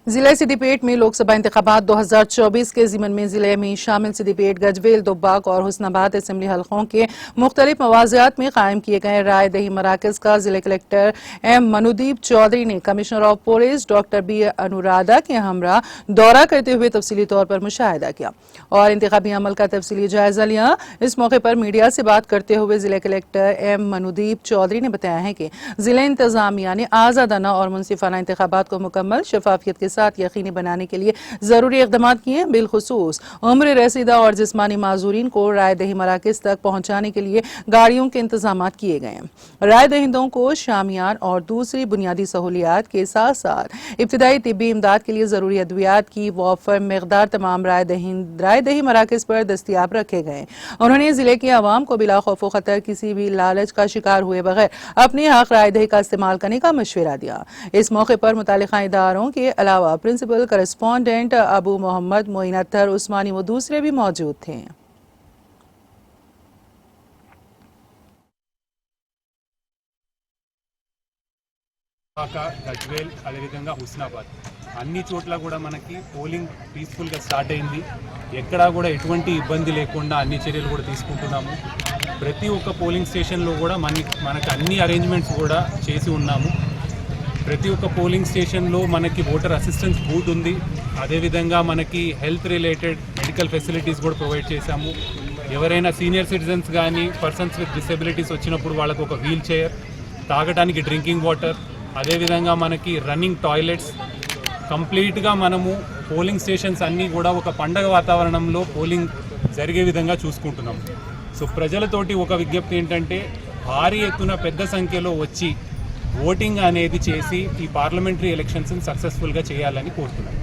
जिले सिद्दीपेट में लोकसभा इंतखाबात 2024 के ज़िमन में जिले में शामिल सिद्दीपेट, गजवेल, दुब्बाक और हुस्नाबाद असेंबली हलकों के मुख्तलिफ मवाज़ियात में कायम किए गए राय दही मराकज़ का जिले कलेक्टर एम मनुदीप चौधरी ने commissioner of police doctor B Anuradha के हमरा दौरा करते हुए तफसीली तौर पर मुशाहिदा किया और इंतखाबी अमल का तफसीली जायजा लिया। इस मौके पर मीडिया से बात करते हुए जिले कलेक्टर एम मनुदीप चौधरी ने बताया है कि जिले इंतजामिया ने आज़ादाना और मुनसिफाना इंतखाबात को मुकम्मल शफाफियत के साथ यकीनी बनाने के लिए जरूरी इक़दाम किए। बिलखुसूस उम्र रसीदा और जिस्मानी माजूरीन को राय दही मराकज़ तक पहुंचाने के लिए गाड़ियों के इंतजाम किए गए हैं। राय दहिंदों को शामियान और दूसरी बुनियादी सहूलियात के साथ साथ इब्तिदाई तिब्बी इमदाद के लिए जरूरी अद्वियात की वाफर मकदार तमाम राय दही मराकज़ पर दस्तियाब रखे गए। उन्होंने जिले के अवाम को बिला खौफ व खतर किसी भी लालच का शिकार हुए बगैर अपने हक राय दही का इस्तेमाल करने का मशवरा दिया। इस मौके पर मुतालिका इदारों के अलावा प्रिंसिपल करस्पॉन्डेंट अबू मोहम्मद, मोइन अख्तर, उस्मानी व दूसरे भी मौजूद थे। గజ్వేల్ అదేవిధంగా హుస్నాబాద్ అన్ని చోట్ల కూడా మనకి పోలింగ్ పీస్ఫుల్గా స్టార్ట్ అయింది. ఎక్కడా కూడా ఎటువంటి ఇబ్బంది లేకుండా అన్ని చర్యలు కూడా తీసుకుంటున్నాము. ప్రతి ఒక్క పోలింగ్ స్టేషన్లో కూడా మనకి అన్ని అరేంజ్మెంట్స్ కూడా చేసి ఉన్నాము. ప్రతి ఒక్క పోలింగ్ స్టేషన్లో మనకి ఓటర్ అసిస్టెన్స్ బూత్ ఉంది. అదేవిధంగా మనకి హెల్త్ రిలేటెడ్ మెడికల్ ఫెసిలిటీస్ కూడా ప్రొవైడ్ చేశాము. ఎవరైనా సీనియర్ సిటిజన్స్ కానీ పర్సన్స్ విత్ డిసెబిలిటీస్ వచ్చినప్పుడు వాళ్ళకు ఒక వీల్ చైర్, తాగడానికి డ్రింకింగ్ వాటర్, అదేవిధంగా మనకి రన్నింగ్ టాయిలెట్స్, కంప్లీట్గా మనము పోలింగ్ స్టేషన్స్ అన్నీ కూడా ఒక పండగ వాతావరణంలో పోలింగ్ జరిగే విధంగా చూసుకుంటున్నాము. సో ప్రజలతోటి ఒక విజ్ఞప్తి ఏంటంటే భారీ ఎత్తున పెద్ద సంఖ్యలో వచ్చి ఓటింగ్ అనేది చేసి ఈ పార్లమెంటరీ ఎలక్షన్స్ని సక్సెస్ఫుల్గా చేయాలని కోరుతున్నాను.